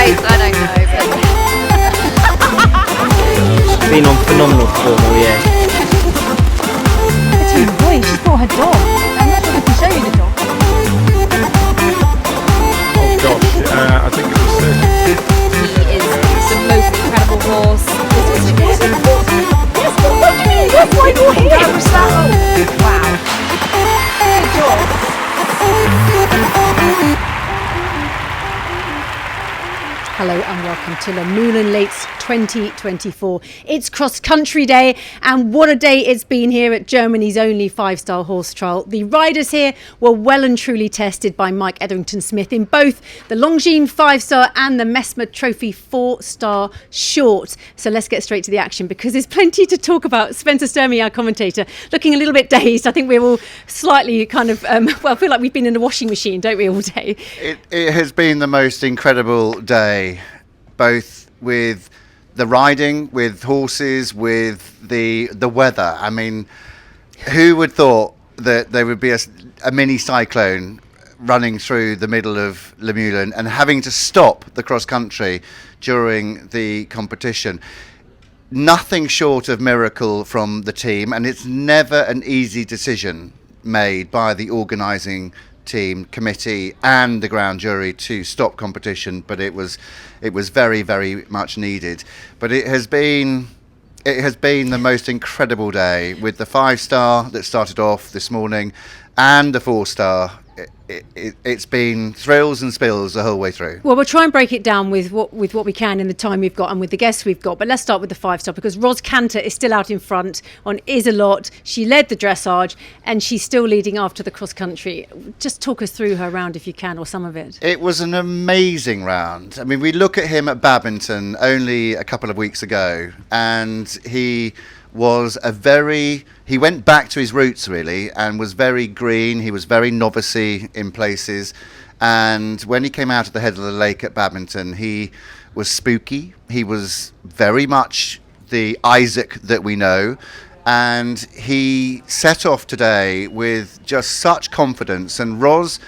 race, I don't know. She's been on phenomenal form all year. It's her boy, she's brought her dog. I'm not sure if we can show you the dog. Oh gosh, I think it was. He is the most incredible horse. Yes, what do you mean? That's why you're here. Wow. Good job. Hello and welcome to Lumühlen Lates 2024. It's cross-country day, and what a day it's been here at Germany's only five-star horse trial. The riders here were well and truly tested by Mike Etherington-Smith in both the Longines 5-star and the Messmer Trophy 4-star short. So let's get straight to the action because there's plenty to talk about. Spencer Sturmey, our commentator, looking a little bit dazed. I think we're all slightly kind of, I feel like we've been in a washing machine, don't we, all day? It has been the most incredible day, both with the riding, with horses, with the weather. I mean, who would thought that there would be a mini cyclone running through the middle of Lumühlen and having to stop the cross country during the competition? Nothing short of miracle from the team, and it's never an easy decision made by the organising team, committee and the ground jury to stop competition, but it was very, very much needed. But it has been the most incredible day, with the 5-star that started off this morning and the 4-star. It's been thrills and spills the whole way through. Well, we'll try and break it down with what we can in the time we've got and with the guests we've got. But let's start with the 5-star, because Ros Cantor is still out in front on Is-a-Lot. She led the dressage and she's still leading after the cross country. Just talk us through her round if you can, or some of it. It was an amazing round. I mean, we look at him at Badminton only a couple of weeks ago, and he went back to his roots really, and was very green. He was very novice-y in places, and when he came out at the head of the lake at Badminton, he was spooky. He was very much the Isaac that we know, and he set off today with just such confidence. And Ros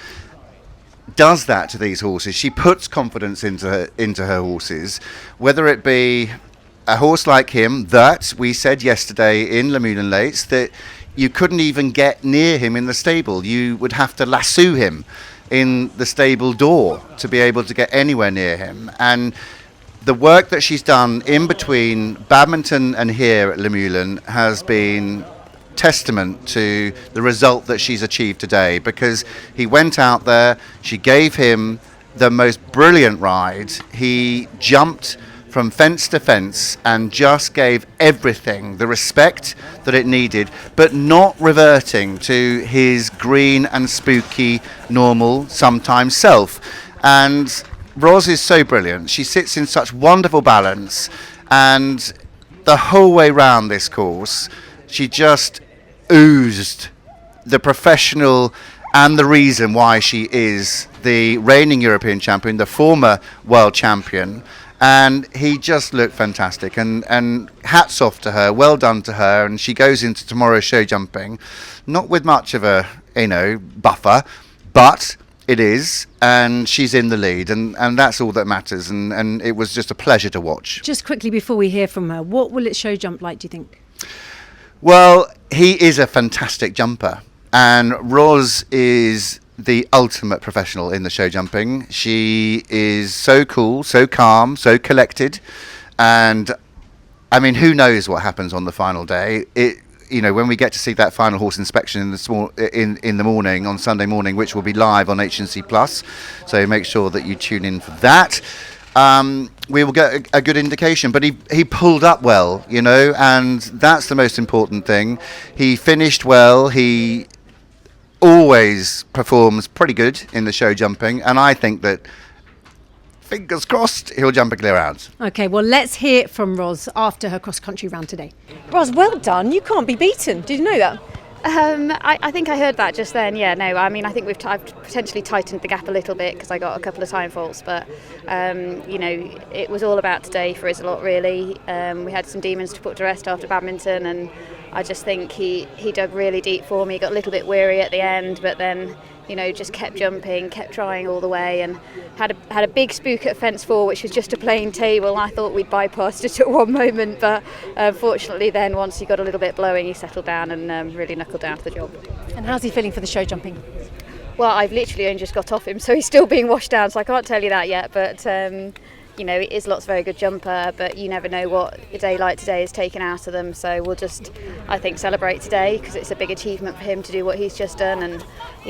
does that to these horses. She puts confidence into her horses, whether it be a horse like him that we said yesterday in Lumühlen Lates that you couldn't even get near him in the stable. You would have to lasso him in the stable door to be able to get anywhere near him. And the work that she's done in between Badminton and here at Lumühlen has been testament to the result that she's achieved today, because he went out there, she gave him the most brilliant ride. He jumped from fence to fence and just gave everything the respect that it needed, but not reverting to his green and spooky, normal, sometimes self. And Ros is so brilliant. She sits in such wonderful balance, and the whole way round this course, she just oozed the professional and the reason why she is the reigning European champion, the former world champion. And he just looked fantastic, and hats off to her, well done to her. And she goes into tomorrow's show jumping not with much of a buffer, but it is, and she's in the lead, and that's all that matters. And it was just a pleasure to watch. Just quickly before we hear from her, what will it show jump like, do you think? Well, he is a fantastic jumper, and Ros is the ultimate professional in the show jumping. She is so cool, so calm, so collected, and I mean, who knows what happens on the final day? When we get to see that final horse inspection in the morning, on Sunday morning, which will be live on HNC Plus, so make sure that you tune in for that. We will get a good indication, but he pulled up well, and that's the most important thing. He finished well. He always performs pretty good in the show jumping, and I think that, fingers crossed, he'll jump a clear out. Okay, well, let's hear from Ros after her cross-country round today. Ros, well done. You can't be beaten. Did you know that? I think I heard that just then. Yeah, no, I mean, I think I've potentially tightened the gap a little bit because I got a couple of time faults, but it was all about today for Is-a-Lot really. We had some demons to put to rest after Badminton, and I just think he dug really deep for me. Got a little bit weary at the end, but then just kept jumping, kept trying all the way, and had a big spook at fence 4, which was just a plain table. I thought we'd bypassed it at one moment, but fortunately then once he got a little bit blowing, he settled down and really knuckled down to the job. And how's he feeling for the show jumping? Well, I've literally only just got off him, so he's still being washed down, so I can't tell you that yet, but he is lots very good jumper, but you never know what a day like today has taken out of them, so we'll just, I think, celebrate today because it's a big achievement for him to do what he's just done, and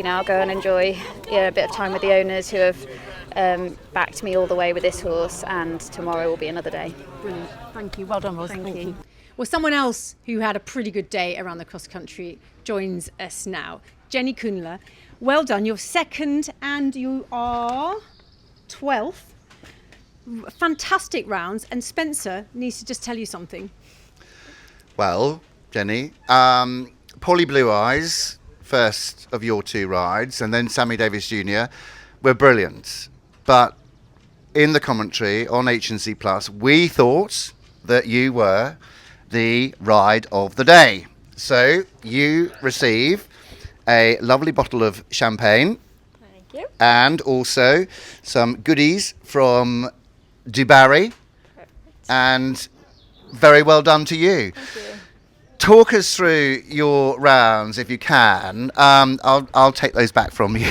I'll go and enjoy a bit of time with the owners who have backed me all the way with this horse, and tomorrow will be another day. Brilliant. Thank you. Well done, Ros. Thank you. Well, someone else who had a pretty good day around the cross country joins us now. Jenny Kuhnler. Well done. You're second and you are 12th. Fantastic rounds. And Spencer needs to just tell you something. Well, Jenny, Polly Blue Eyes, first of your 2 rides, and then Sammy Davis Jr. were brilliant. But in the commentary on H&C Plus, we thought that you were the ride of the day. So you receive a lovely bottle of champagne. Thank you. And also some goodies from Dubarry. Perfect. And very well done to you. Thank you. Talk us through your rounds if you can. I'll take those back from you.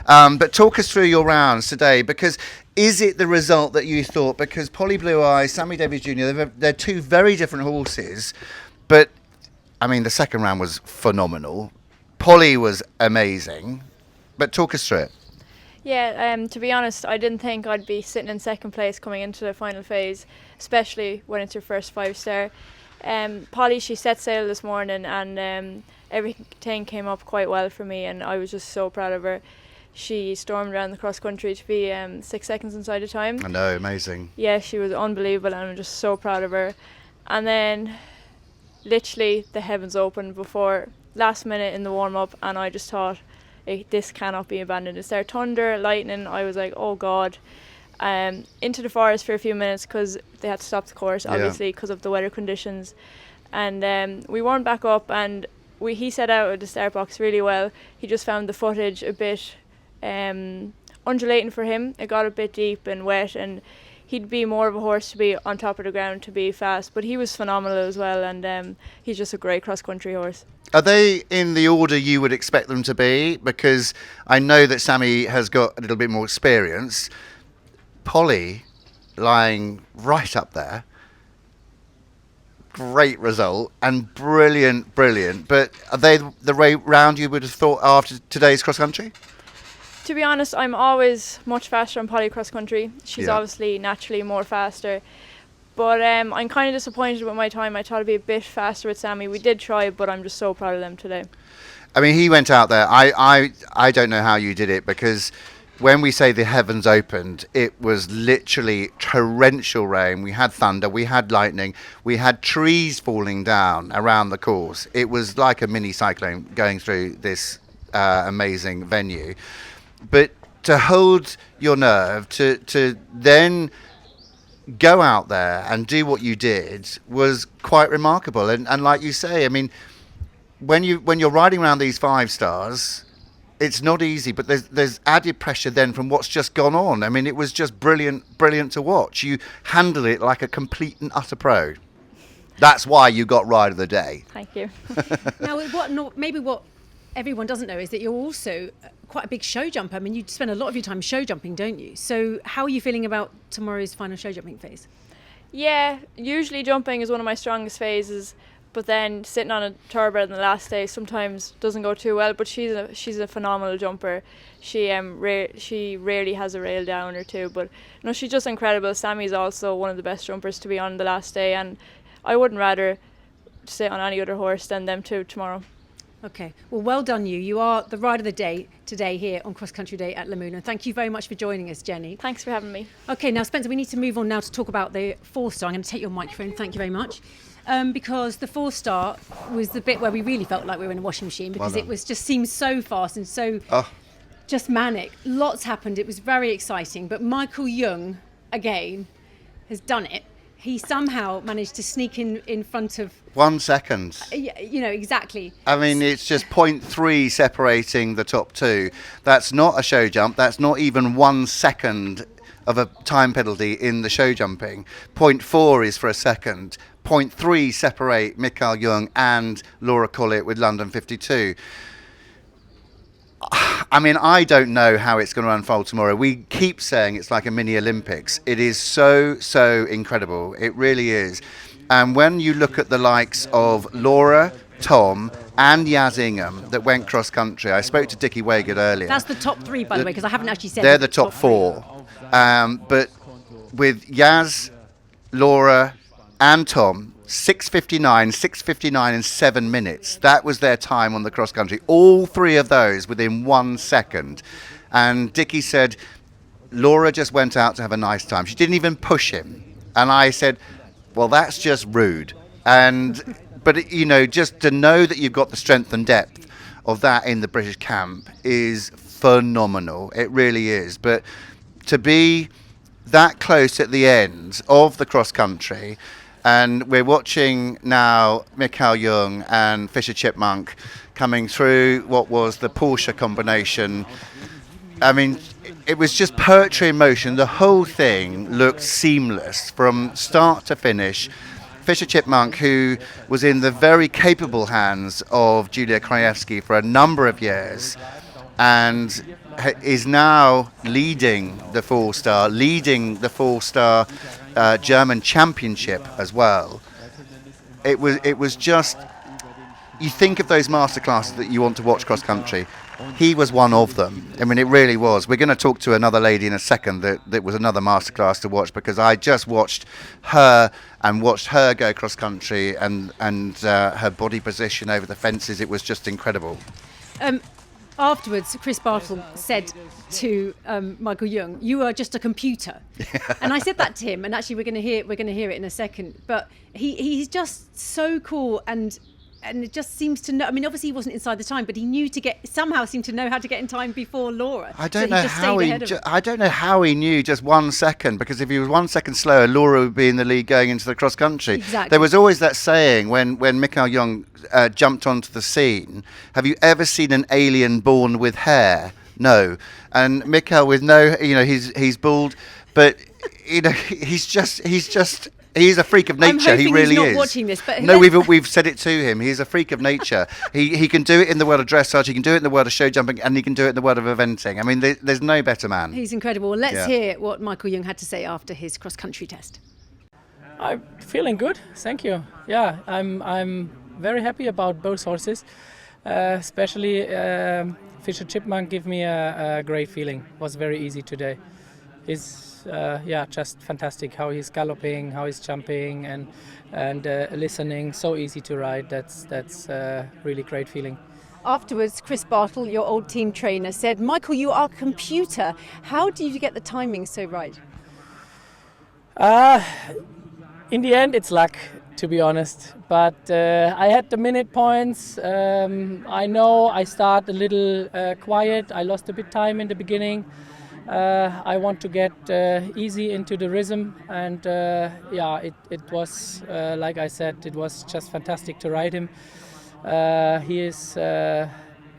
But talk us through your rounds today, because is it the result that you thought? Because Polly Blue Eyes, Sammy Davis Jr., they're 2 very different horses. But, I mean, the second round was phenomenal. Polly was amazing. But talk us through it. Yeah, to be honest, I didn't think I'd be sitting in second place coming into the final phase, especially when it's your first 5-star. Polly, she set sail this morning, and everything came up quite well for me, and I was just so proud of her. She stormed around the cross country to be 6 seconds inside the time. I know, amazing. Yeah, she was unbelievable, and I'm just so proud of her. And then literally the heavens opened before last minute in the warm-up, and I just thought, this cannot be abandoned. It's there thunder, lightning. I was like, oh God. Into the forest for a few minutes because they had to stop the course, obviously, because of the weather conditions. And we warmed back up, and he set out of the start box really well. He just found the footage a bit undulating for him. It got a bit deep and wet, and he'd be more of a horse to be on top of the ground to be fast, but he was phenomenal as well, and he's just a great cross-country horse. Are they in the order you would expect them to be? Because I know that Sammy has got a little bit more experience. Polly lying right up there. Great result and brilliant. But are they the round you would have thought after today's cross-country? To be honest, I'm always much faster on Polly cross-country. She's obviously naturally more faster. But I'm kind of disappointed with my time. I thought I'd be a bit faster with Sammy. We did try, but I'm just so proud of them today. I mean, he went out there. I don't know how you did it, because when we say the heavens opened, it was literally torrential rain. We had thunder, we had lightning, we had trees falling down around the course. It was like a mini cyclone going through this amazing venue. But to hold your nerve, to then go out there and do what you did was quite remarkable. And like you say, I mean, when you're riding around these 5-stars, it's not easy, but there's added pressure then from what's just gone on. I mean, it was just brilliant to watch. You handle it like a complete and utter pro. That's why you got ride of the day. Thank you. Now, what everyone doesn't know is that you're also quite a big show jumper. I mean, you spend a lot of your time show jumping, don't you? So how are you feeling about tomorrow's final show jumping phase? Yeah, usually jumping is one of my strongest phases, but then sitting on a thoroughbred on the last day sometimes doesn't go too well. But she's a phenomenal jumper. She rarely has a rail down or two, but no, she's just incredible. Sammy's also one of the best jumpers to be on the last day, and I wouldn't rather sit on any other horse than them two tomorrow. Okay, well done you. You are the ride of the day today here on Cross Country Day at Lumühlen. Thank you very much for joining us, Jenny. Thanks for having me. Okay, now Spencer, we need to move on now to talk about the 4-star. I'm going to take your microphone, thank you very much. Because the 4-star was the bit where we really felt like we were in a washing machine, because it was just seemed so fast and so just manic. Lots happened, it was very exciting, but Michael Young, again, has done it. he somehow managed to sneak in front of 1 second. Exactly. I mean, it's just 0.3 separating the top two. That's not a show jump. That's not even 1 second of a time penalty in the show jumping. 0.4 is for a second. 0.3 separate Mikael Jung and Laura Collett with London 52. I mean, I don't know how it's going to unfold tomorrow. We keep saying it's like a mini Olympics. It is so incredible. It really is. And when you look at the likes of Laura, Tom and Yaz Ingham that went cross country, I spoke to Dickie Waygard earlier. That's the top three, by the way, because I haven't actually said they're the top four. But with Yaz, Laura and Tom, 6:59 and 7 minutes. That was their time on the cross country. All three of those within 1 second. And Dickie said, Laura just went out to have a nice time. She didn't even push him. And I said, well, that's just rude. But just to know that you've got the strength and depth of that in the British camp is phenomenal. It really is. But to be that close at the end of the cross country, and we're watching now Mikael Jung and Fisher Chipmunk coming through what was the Porsche combination. I mean, it was just poetry in motion. The whole thing looked seamless from start to finish. Fisher Chipmunk, who was in the very capable hands of Julia Krajewski for a number of years, and is now leading the four-star German championship as well. It was just, you think of those masterclasses that you want to watch cross country. He was one of them. I mean, it really was. We're going to talk to another lady in a second that was another masterclass to watch, because I just watched her go cross country and her body position over the fences. It was just incredible. Afterwards, Chris Bartle said to Michael Jung, "You are just a computer," and I said that to him. And actually, we're going to hear it in a second. But he's just so cool, and it just seems to know. I mean, obviously he wasn't inside the time, but he seemed to know how to get in time before Laura. I don't know how he knew just 1 second, because if he was 1 second slower, Laura would be in the lead going into the cross country. Exactly. There was always that saying when Mikael Jung jumped onto the scene, have you ever seen an alien born with hair? No. And Mikael with no, he's bald, but he's a freak of nature. He really he's is. Not watching this, but no, we've said it to him. He's a freak of nature. He can do it in the world of dressage. He can do it in the world of show jumping, and he can do it in the world of eventing. I mean, there's no better man. He's incredible. Well, let's hear what Michael Jung had to say after his cross country test. I'm feeling good, thank you. Yeah, I'm very happy about both horses, especially Fisher Chipmunk gave me a great feeling. It was very easy today. He's just fantastic how he's galloping, how he's jumping, and listening. So easy to ride. That's really great feeling. Afterwards, Chris Bartle, your old team trainer, said, "Michael, you are a computer. How do you get the timing so right?" In the end, it's luck, to be honest. But I had the minute points. I know I start a little quiet. I lost a bit time in the beginning. I want to get easy into the rhythm, and it was like I said, it was just fantastic to ride him. He is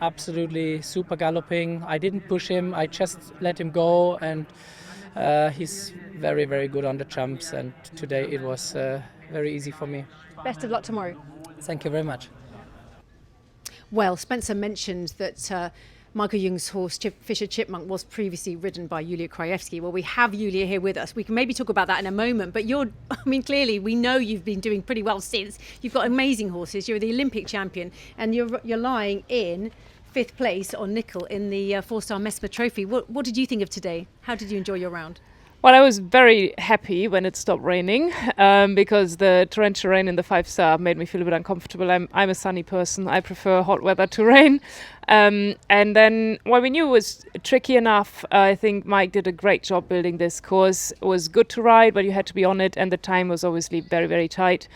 absolutely super galloping. I didn't push him, I just let him go, and he's very, very good on the jumps, and today it was very easy for me. Best of luck tomorrow. Thank you very much. Well, Spencer mentioned that Michael Jung's horse, Fisher Chipmunk, was previously ridden by Julia Krajewski. Well, we have Julia here with us. We can maybe talk about that in a moment. But clearly we know you've been doing pretty well since. You've got amazing horses. You're the Olympic champion, and you're lying in 5th place on nickel in the 4-star Mesmer Trophy. What did you think of today? How did you enjoy your round? Well, I was very happy when it stopped raining because the torrential rain in the 5-star made me feel a bit uncomfortable. I'm a sunny person. I prefer hot weather to rain. And then, we knew it was tricky enough. I think Mike did a great job building this course. It was good to ride, but you had to be on it, and the time was obviously very, very tight.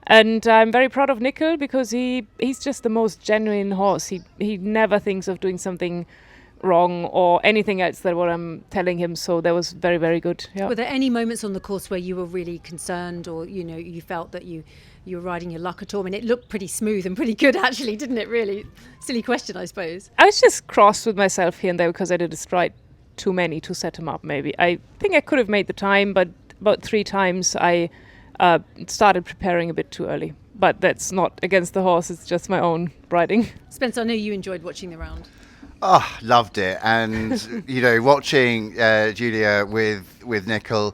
And I'm very proud of Nickel because he's just the most genuine horse. He never thinks of doing something wrong or anything else than what I'm telling him. So that was very, very good. Yeah. Were there any moments on the course where you were really concerned, or you felt that you were riding your luck at all? I mean, it looked pretty smooth and pretty good, actually, didn't it? Really silly question, I suppose. I was just cross with myself here and there because I did a stride too many to set him up. Maybe I think I could have made the time, but about 3 times I started preparing a bit too early. But that's not against the horse, it's just my own riding. Spencer, I know you enjoyed watching the round. Oh, loved it. And, watching Julia with Nickel,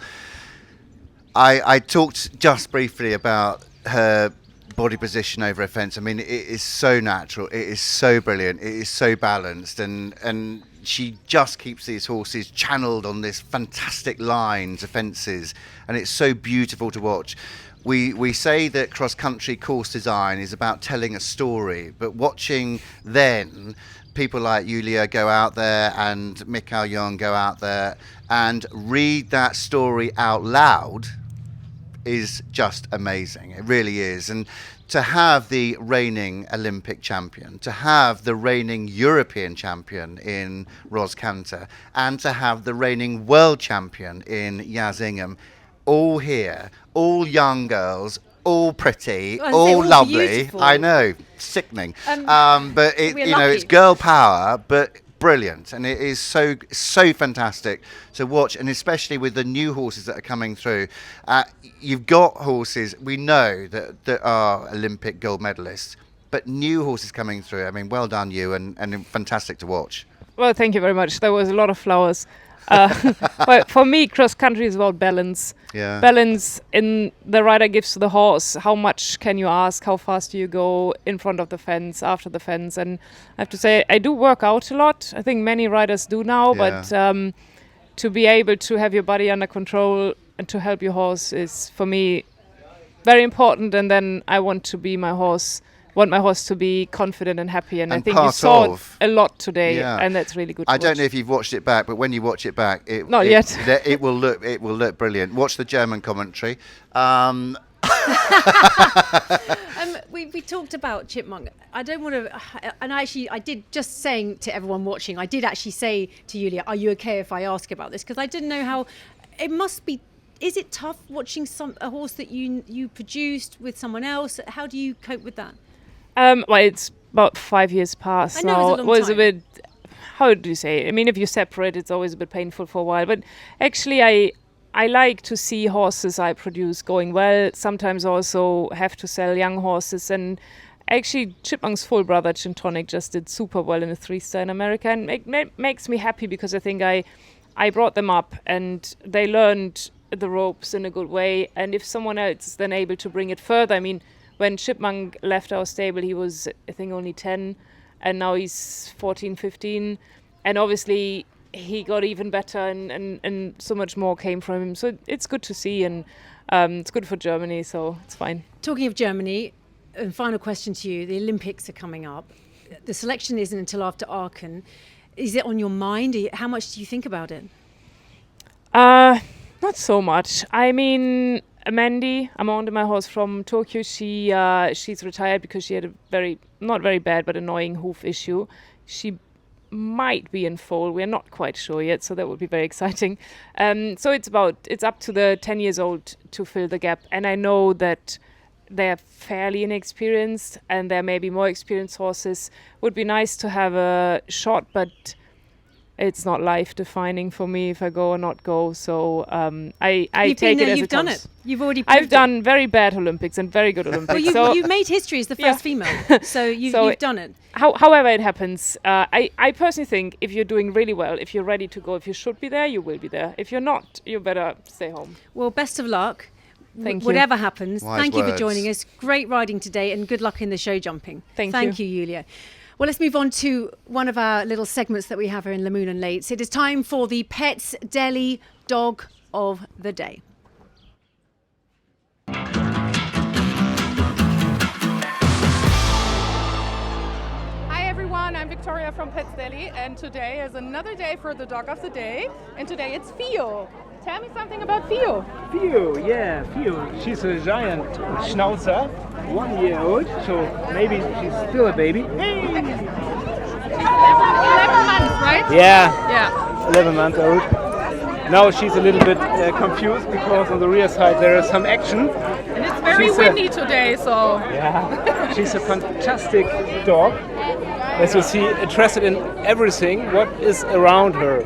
I talked just briefly about her body position over a fence. I mean, it is so natural. It is so brilliant. It is so balanced. And she just keeps these horses channeled on this fantastic lines of fences. And it's so beautiful to watch. We say that cross-country course design is about telling a story, but watching then people like Julia go out there and Mikael Young go out there and read that story out loud is just amazing. It really is. And to have the reigning Olympic champion, to have the reigning European champion in Ros Kanter, and to have the reigning world champion in Yaz Ingham, all here, all young girls, all pretty, all lovely. Beautiful. I know, sickening. But it's girl power, but brilliant, and it is so fantastic to watch, and especially with the new horses that are coming through. You've got horses we know that are Olympic gold medalists, but new horses coming through. I mean, well done you, and fantastic to watch. Well, thank you very much. There was a lot of flowers. But for me, cross country is about balance. Yeah. Balance in the rider gives to the horse. How much can you ask? How fast do you go in front of the fence, after the fence? And I have to say, I do work out a lot. I think many riders do now, but to be able to have your body under control and to help your horse is, for me, very important. And then I want my horse to be confident and happy, and I think you saw it a lot today, and that's really good. I don't know if you've watched it back, but when you watch it back, it will look brilliant. Watch the German commentary. We talked about Chipmunk. I don't want to, and I did, just saying to everyone watching, I did actually say to Julia, "Are you okay if I ask about this?" Because I didn't know how it must be. Is it tough watching a horse that you produced with someone else? How do you cope with that? Well, it's about 5 years past now. It was a bit, how do you say? I mean, if you separate, it's always a bit painful for a while. But actually, I like to see horses I produce going well. Sometimes also have to sell young horses. And actually, Chipmunk's full brother, Chintonic, just did super well in a 3-star in America. And it makes me happy because I think I brought them up and they learned the ropes in a good way. And if someone else is then able to bring it further, I mean, when Chipmunk left our stable, he was, I think, only 10, and now he's 14, 15. And obviously, he got even better, and so much more came from him. So it's good to see, and it's good for Germany, so it's fine. Talking of Germany, and final question to you. The Olympics are coming up. The selection isn't until after Aachen. Is it on your mind? How much do you think about it? Not so much. I mean, Mandy, Amanda, my horse from Tokyo, she's retired because she had a not very bad, but annoying hoof issue. She might be in foal. We're not quite sure yet, so that would be very exciting. So it's up to the 10 years old to fill the gap. And I know that they're fairly inexperienced and there may be more experienced horses. Would be nice to have a shot, but it's not life-defining for me if I go or not go. So I take it as you've it done comes. it. You've already proved I've done very bad Olympics and very good Olympics. Well, you made history as the first female, so you've done it. However it happens, I personally think if you're doing really well, if you're ready to go, if you should be there, you will be there. If you're not, you better stay home. Well, best of luck. Thank you. Whatever happens. Thank you for words. joining us. Great riding today and good luck in the show jumping. Thank you, Julia. Well, let's move on to one of our little segments that we have here in Lumühlen Lates. It is time for the Pets Deli Dog of the Day. Hi everyone, I'm Victoria from Pets Deli, and today is another day for the Dog of the Day, and today it's Fio. Tell me something about Fio. Fio. She's a giant Schnauzer, 1 year old, so maybe she's still a baby. Hey! She's 11 months, right? right? Yeah, Yeah. 11 months old. Now she's a little bit confused because on the rear side there is some action. And it's very windy today, so. Yeah, she's a fantastic dog. As you see, interested in everything, what is around her.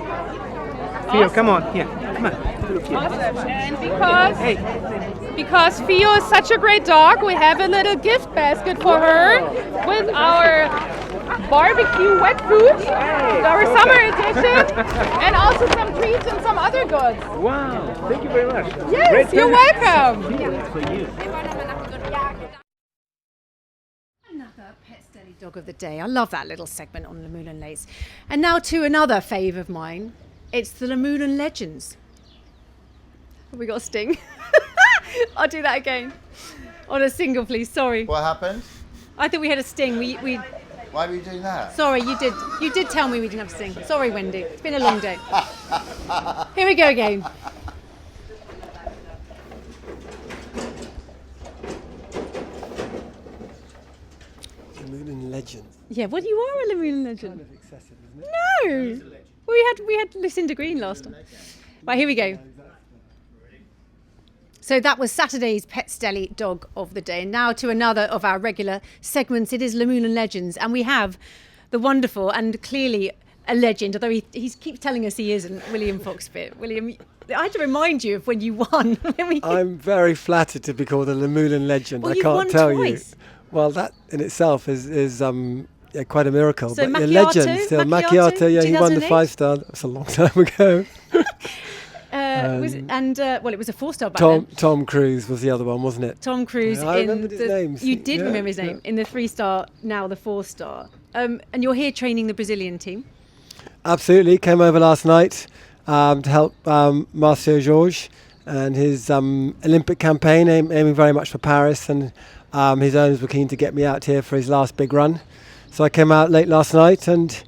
Theo, come on, here, come on. Look here. Awesome. And because Fio is such a great dog, we have a little gift basket for her with our barbecue wet food, our summer edition, and also some treats and some other goods. Wow, thank you very much. Yes, Great you're visit. welcome. That's for you. Another Pet Steady Dog of the Day. I love that little segment on Lumühlen Lates. And now to another fave of mine. It's the Lumühlen Legends. Have we got a sting? I'll do that again. On a single, please. Sorry. What happened? I thought we had a sting. We Why were you doing that? Sorry, you did. You did tell me we didn't have a sting. Sorry, Wendy. It's been a long day. Here we go again. Lumühlen legend. Yeah, well, you are a Lumühlen legend. Kind of excessive, isn't it? No, we had Lucinda Green last time. Right, here we go. So that was Saturday's Pet Steady Dog of the Day. And now to another of our regular segments. It is Lumühlen Legends. And we have the wonderful and clearly a legend, although he keeps telling us he isn't, William Foxbit. William, I had to remind you of when you won. I'm very flattered to be called a Lumühlen legend. Well, I you've can't won tell twice. you. Well, that in itself is quite a miracle. So but Macchiato? your legend still. Macchiato, yeah, he won the 2008? 5-star. That's a long time ago. It was a 4-star back then. Tom Cruise was the other one, wasn't it? Tom Cruise. Yeah, I remembered his name. You did Yeah, remember his name in the 3-star, now the 4-star. And you're here training the Brazilian team. Absolutely. Came over last night to help Marcio Jorge and his Olympic campaign, aiming very much for Paris. And his owners were keen to get me out here for his last big run. So I came out late last night and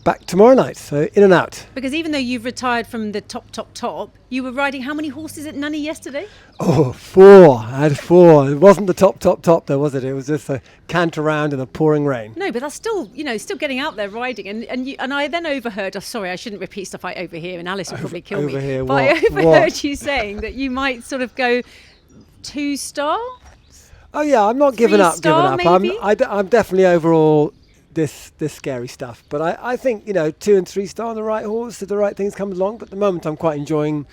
back tomorrow night. So in and out. Because even though you've retired from the top, you were riding how many horses at Nunny yesterday? Oh, 4. I had 4. It wasn't the top though, was it? It was just a cant around in the pouring rain. No, but that's still, still getting out there riding. And I then overheard, sorry, I shouldn't repeat stuff I overhear, and Alice will probably kill me. Overhear But I what? overheard you saying that you might sort of go 2-star. Oh yeah, I'm not giving up. 3-star maybe? I'm definitely overall this scary stuff. But I think 2 and 3-star on the right horse if the right things come along. But at the moment, I'm quite enjoying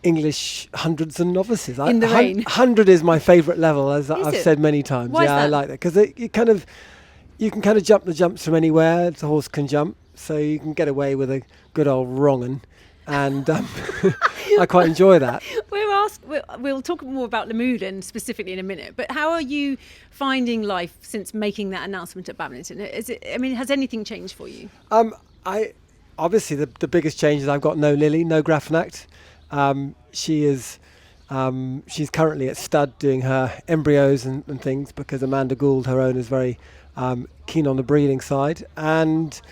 English hundreds and novices. In the rain. 100 is my favourite level, as I've said many times. Why is I that? like that because you can kind of jump the jumps from anywhere. The horse can jump, so you can get away with a good old wrong 'un. And I quite enjoy that. We'll talk more about Lumühlen specifically in a minute. But how are you finding life since making that announcement at Badminton? Has anything changed for you? Obviously the biggest change is I've got no Lily, no Grafnacht. She's currently at stud doing her embryos and things because Amanda Gould, her owner, is very keen on the breeding side, and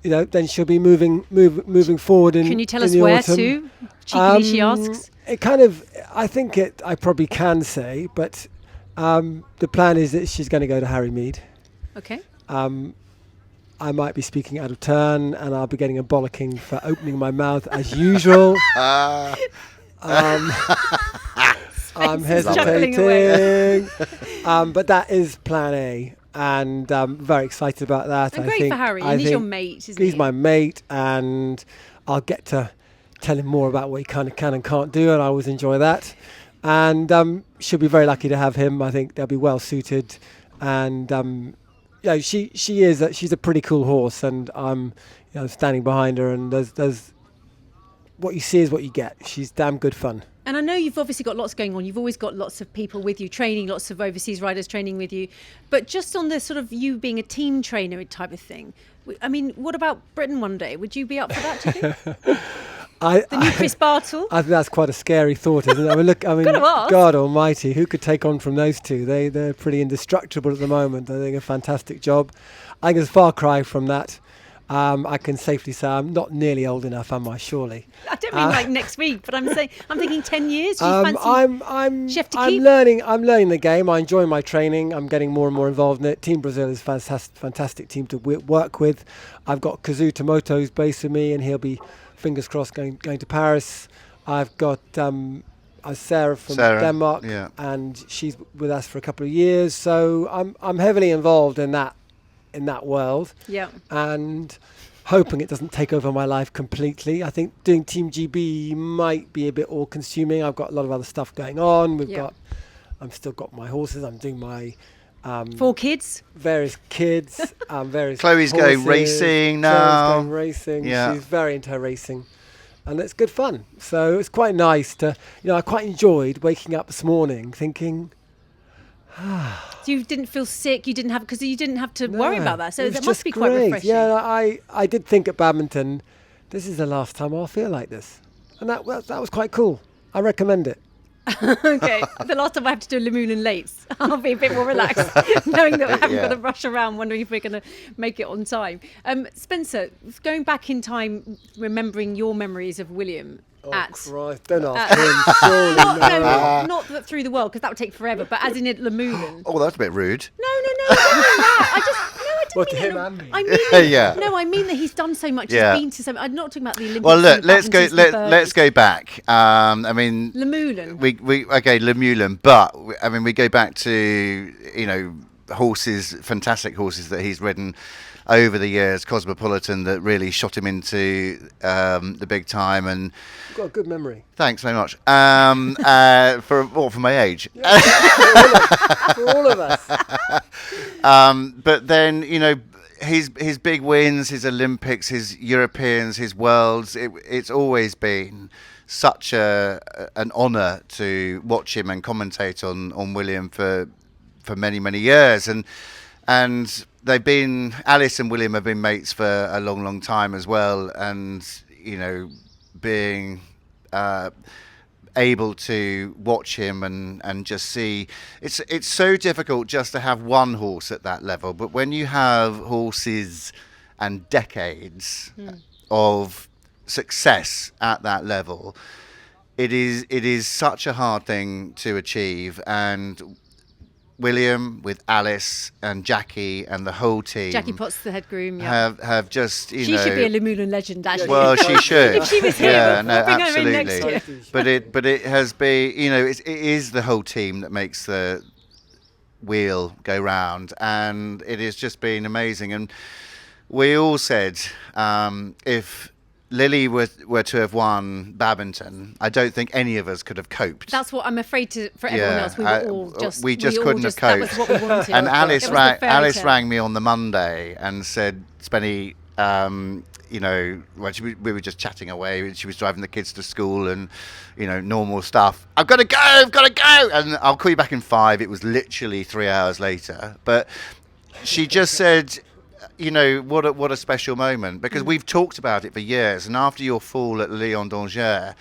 then she'll be moving forward in. Can you tell in us the where autumn. to? Cheekily, she asks. I probably can say, but the plan is that she's going to go to Harry Mead. Okay. I might be speaking out of turn, and I'll be getting a bollocking for opening my mouth as usual. I'm hesitating, but that is plan A, and I'm very excited about that. And great for Harry, and he's your mate, isn't he? He's my mate, and I'll get to tell him more about what he kind of can and can't do, and I always enjoy that. And she'll be very lucky to have him. I think they'll be well suited, and she's a pretty cool horse, and I'm standing behind her, and there's what you see is what you get. She's damn good fun. And I know you've obviously got lots going on. You've always got lots of people with you training, lots of overseas riders training with you. But just on the sort of you being a team trainer type of thing, what about Britain one day? Would you be up for that, do you think? The new Chris Bartle? I think that's quite a scary thought, isn't it? God almighty, who could take on from those two? They're pretty indestructible at the moment. They're doing a fantastic job. I think it's a far cry from that. I can safely say I'm not nearly old enough, am I? Surely. I don't mean like next week, but I'm thinking 10 years. Do you fancy I'm chef to keep? I'm learning the game. I enjoy my training. I'm getting more and more involved in it. Team Brazil is a fantastic team to work with. I've got Kazu Tomoto's based with me, and he'll be, fingers crossed, going to Paris. I've got Sarah from Denmark, and she's with us for a couple of years. So I'm heavily involved in that world. Yeah. And hoping it doesn't take over my life completely. I think doing Team GB might be a bit all-consuming. I've got a lot of other stuff going on. I've still got my horses. I'm doing my 4 kids. Various kids. Various. Chloe's horses. going racing now. Chloe's going racing. Yeah. She's very into her racing. And it's good fun. So it's quite nice to, I quite enjoyed waking up this morning thinking, So you didn't feel sick, you didn't have to worry about that. So that must be great. quite refreshing. Yeah, I did think at badminton, this is the last time I'll feel like this. And that was quite cool. I recommend it. Okay, the last time I have to do a Lumühlen Lates, I'll be a bit more relaxed, knowing that I haven't got to rush around wondering if we're going to make it on time. Spencer, going back in time, remembering your memories of William. Christ, don't ask him, surely. Not through the world, because that would take forever, but as in at Lumühlen. Oh, that's a bit rude. No, I didn't mean that. What, to him and me? I mean, Yeah. No, I mean that he's done so much. Yeah. He's been to so much. I'm not talking about the Olympics. Well, look, let's go back. I mean, Lumühlen. Lumühlen, but we go back to horses, fantastic horses that he's ridden over the years, Cosmopolitan, that really shot him into the big time. And you've got a good memory. Thanks very much. For my age. Yeah, for all of us. But then, his big wins, his Olympics, his Europeans, his Worlds, it's always been such an honour to watch him and commentate on William for many, many years. And they've been, Alice and William have been mates for a long, long time as well. And, being able to watch him and just see, it's so difficult just to have one horse at that level. But when you have horses and decades of success at that level, it is such a hard thing to achieve. And William with Alice and Jackie and the whole team. Jackie Potts, the head groom, have just she should be a Lumühlen legend, actually. Well, she should. If she was here, we'll bring absolutely. her in next year. But it has been, it is the whole team that makes the wheel go round, and it has just been amazing. And we all said, if Lily were to have won badminton, I don't think any of us could have coped. That's what I'm afraid for everyone else. We just couldn't have coped. That was what we wanted. And Alice rang me on the Monday and said, Spenny, we were just chatting away. She was driving the kids to school and, normal stuff. I've got to go. And I'll call you back in 5. It was literally 3 hours later. But she just said, what a special moment, because we've talked about it for years. And after your fall at Lyon d'Angers,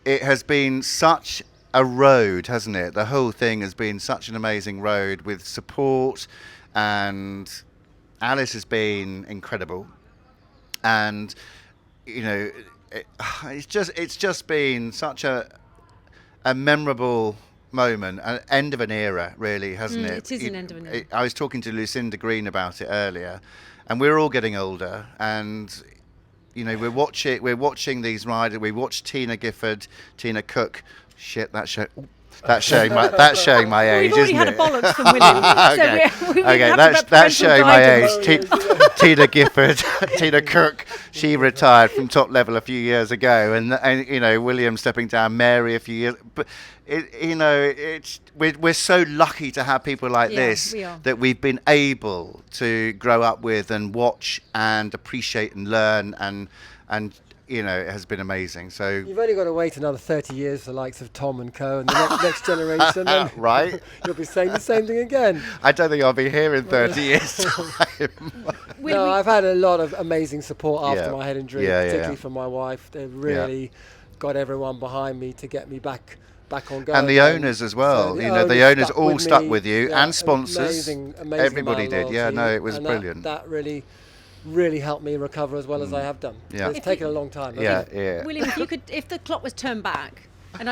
it has been such a road, hasn't it? The whole thing has been such an amazing road with support, and Alice has been incredible. And it's just been such a memorable moment, an end of an era, really, hasn't it? It is an end of an era. I was talking to Lucinda Green about it earlier, and we're all getting older, and we're watching these riders. We watched Tina Cook. Shit, that's showing my age, We've already isn't had it? a bollocks from William. Okay, that's showing my age. Tina Gifford, Tina Cook, she retired from top level a few years ago, and William stepping down, Mary a few years. But we're so lucky to have people like this that we've been able to grow up with and watch and appreciate and learn, and it has been amazing. So you've only got to wait another 30 years for the likes of Tom and Co and the next generation, and right? You'll be saying the same thing again. I don't think I'll be here in 30 years' time. No, I've had a lot of amazing support after my head injury, particularly from my wife. They've really got everyone behind me to get me back on going. And the owners as well. So the owners all stuck with you, and sponsors. Amazing Everybody did. Yeah, no, it was brilliant. That really really helped me recover as well as I have done. Yeah. It's taken a long time. Yeah, yeah. William, if the clock was turned back, and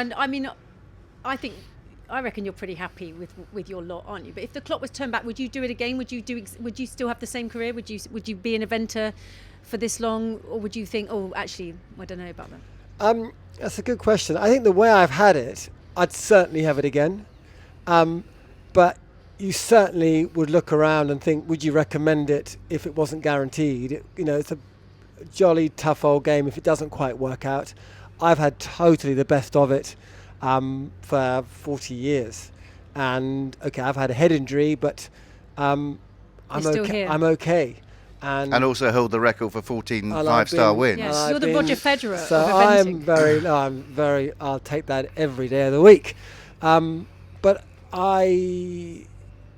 I reckon you're pretty happy with your lot, aren't you? But if the clock was turned back, would you do it again? Would you still have the same career? Would you be an eventer for this long, or would you think, oh, actually, I don't know about that? That's a good question. I think the way I've had it, I'd certainly have it again. But you certainly would look around and think, would you recommend it if it wasn't guaranteed? It's a jolly tough old game if it doesn't quite work out. I've had totally the best of it for 40 years. And, okay, I've had a head injury, but I'm okay. I'm okay. And also hold the record for 14 five-star wins. Yes, you're the Roger Federer so of eventing. I'm very, I'll take that every day of the week. But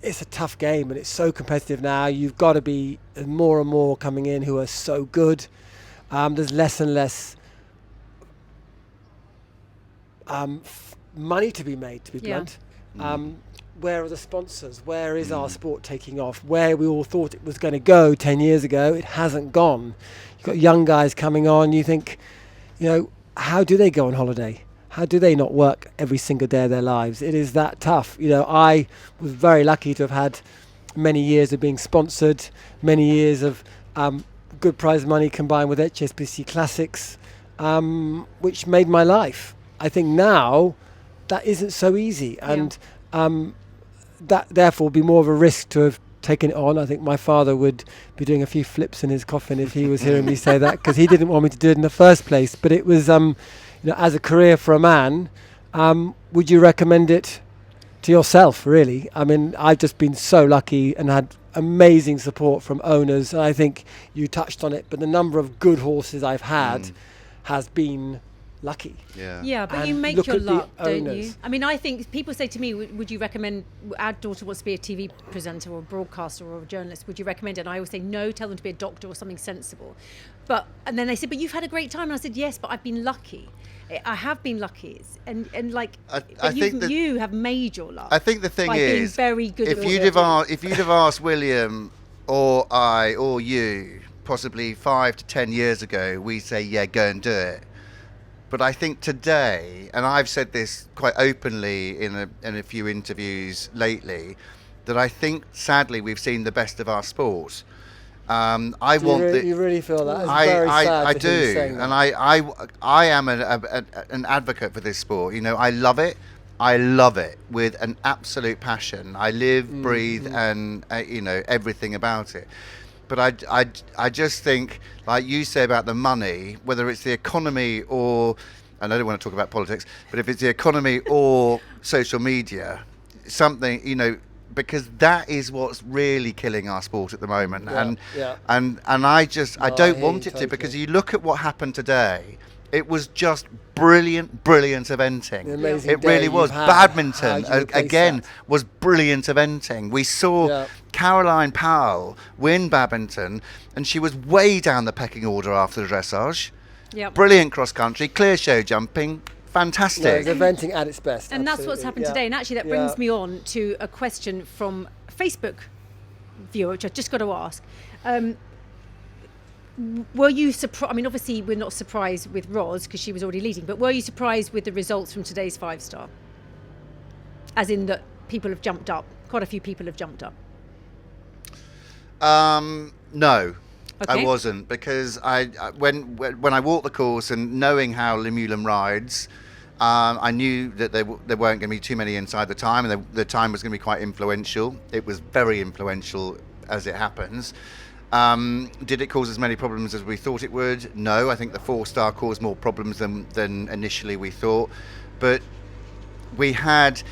it's a tough game and it's so competitive now. You've got to be more and more coming in who are so good. There's less and less money to be made, to be blunt. Where are the sponsors? Where is our sport taking off? Where we all thought it was going to go 10 years ago, it hasn't gone. You've got young guys coming on. You think, how do they go on holiday? How do they not work every single day of their lives? It is that tough. I was very lucky to have had many years of being sponsored, many years of good prize money combined with HSBC Classics, which made my life. I think now that isn't so easy. And that therefore would be more of a risk to have taken it on. I think my father would be doing a few flips in his coffin if he was hearing me say that, because he didn't want me to do it in the first place. But it was, as a career for a man, would you recommend it to yourself, really? I mean, I've just been so lucky and had amazing support from owners. I think you touched on it, but the number of good horses I've had has been lucky. Yeah, but you make your luck, don't you? I mean, I think people say to me, would you recommend, our daughter wants to be a TV presenter or a broadcaster or a journalist, would you recommend it? And I always say no, tell them to be a doctor or something sensible. And then they said, but you've had a great time. And I said, yes, but I've been lucky. I have been lucky. And you have made your luck. I think the thing by is, being very good if at you'd have asked William or I or you possibly 5 to 10 years ago, we say, yeah, go and do it. But I think today, and I've said this quite openly in a few interviews lately, that I think sadly we've seen the best of our sport. You really feel that? It's very sad I to hear you do, saying that. and I am an advocate for this sport. I love it with an absolute passion. I live, breathe, and everything about it. But I just think, like you say about the money, whether it's the economy or, and I don't want to talk about politics, but if it's the economy or social media, something, because that is what's really killing our sport at the moment. And I don't want it to, because you look at what happened today. It was just brilliant eventing. It really was. Badminton, again, was brilliant eventing. We saw Caroline Powell win badminton, and she was way down the pecking order after the dressage. Brilliant cross-country, clear show jumping, fantastic. It was eventing at its best. And that's what's happened today. And actually that brings me on to a question from a Facebook viewer, which I've just got to ask. Were you surprised? I mean, obviously we're not surprised with Roz because she was already leading, but were you surprised with the results from today's 5-star? As in that people have jumped up, quite a few people have jumped up. No, I wasn't, because when I walked the course and knowing how Lumühlen rides, I knew that there weren't going to be too many inside the time, and the time was going to be quite influential. It was very influential as it happens. Did it cause as many problems as we thought it would? No, I think the 4-star caused more problems than initially we thought. But we had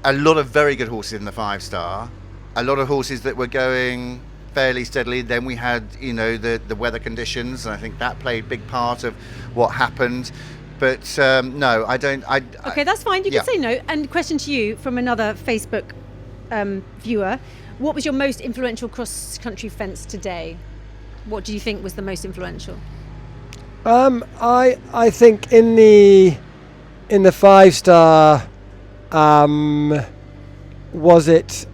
a lot of very good horses in the 5-star, a lot of horses that were going fairly steadily. Then we had, the weather conditions, and I think that played a big part of what happened. But no, I don't. Okay, that's fine. You can say no. And question to you from another Facebook viewer. What was your most influential cross-country fence today? What do you think was the most influential? I think in the 5-star, was it?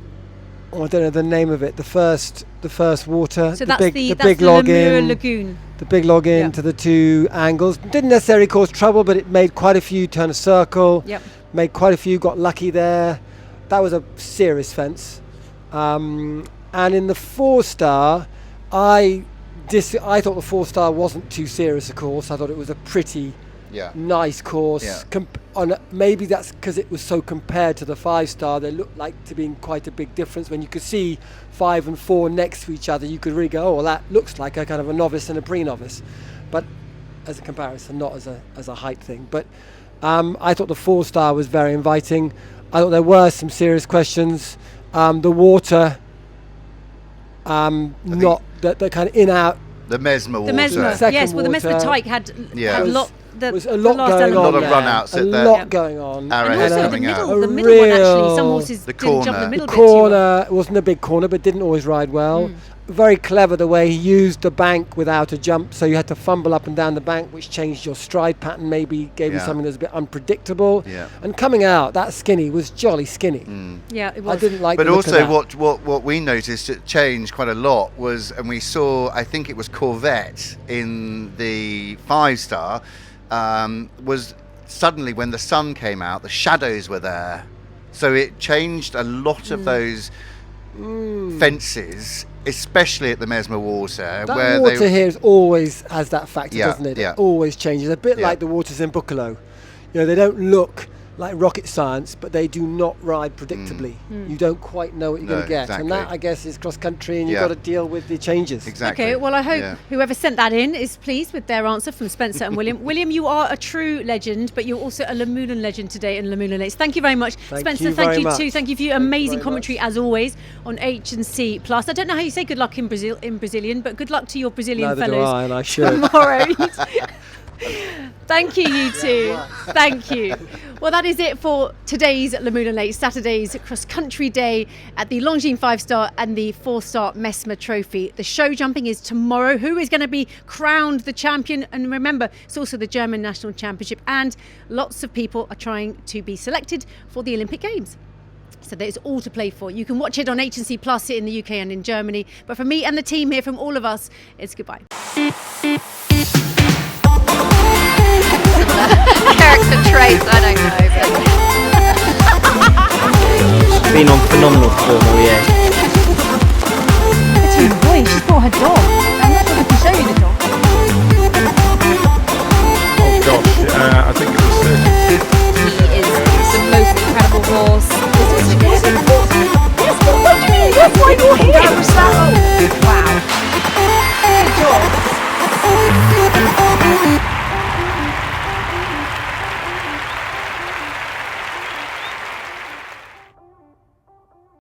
I don't know the name of it. The first the first water. So the that's big the log Lumühlen in. Lagoon. The big log in Yeah. to the two angles. Didn't necessarily cause trouble, but it made quite a few turn a circle. Yep. Made quite a few, got lucky there. That was a serious fence. And in the 4-star, I thought the 4-star wasn't too serious a course. I thought it was a pretty nice course. Yeah. Maybe that's because it was so compared to the 5-star. There looked like to be quite a big difference. When you could see 5 and 4 next to each other, you could really go, oh, well, that looks like a kind of a novice and a pre-novice. But as a comparison, not as a height thing. But I thought the 4-star was very inviting. I thought there were some serious questions. The water, not the kind of in-out. The Mesmer water. The Mesmer, Second yes. Well, the Mesmer water. tyke had Yeah. a lot. Was a lot going on. A lot of there. run-outs A at the lot going on. arrowhead And also coming the out. middle one actually. Some horses The didn't jump corner. the middle The bit too well. corner wasn't a big corner, but didn't always ride well. Very clever the way he used the bank without a jump, so you had to fumble up and down the bank, which changed your stride pattern, maybe gave you Yeah. something that was a bit unpredictable. Yeah. And coming out, that skinny was jolly skinny. Yeah, it was. I didn't like But the look of also, that. what we noticed it changed quite a lot was, and we saw, I think it was Corvette in the 5-star, was suddenly when the sun came out, the shadows were there, so it changed a lot of those fences, especially at the Mesmer water, That where water they here always has that factor, Yeah, doesn't it? yeah. It always changes. A bit Yeah. like the waters in Buccolo. You know, they don't look like rocket science, but they do not ride predictably. You don't quite know what you're No, going to get. And that, exactly. I guess, is cross country, and you've Yeah. got to deal with the changes. exactly. Okay, well, I hope Yeah. whoever sent that in is pleased with their answer from Spencer and William. William, you are a true legend, but you're also a Lumühlen legend today in Lumühlen Lates. Thank you very much. Thank Spencer, you thank very you much. too. Thank you for your amazing very commentary, much. as always, on H&C Plus. I don't know how you say good luck in Brazilian, but good luck to your Brazilian Neither do fellows I, and I should. tomorrow. Thank you, you two. Thank you. Well, that is it for today's Lumühlen Lates, Saturday's cross-country day at the Longines 5-star and the 4-star Mesmer Trophy. The show jumping is tomorrow. Who is going to be crowned the champion? And remember, it's also the German National Championship, and lots of people are trying to be selected for the Olympic Games. So there's all to play for. You can watch it on H&C Plus in the UK and in Germany. But from me and the team here, from all of us, it's goodbye. Character traits, I don't know. She's been on phenomenal form all year. Boy, she's brought her dog. I'm not sure if we can show you the dog. Oh gosh, I think it was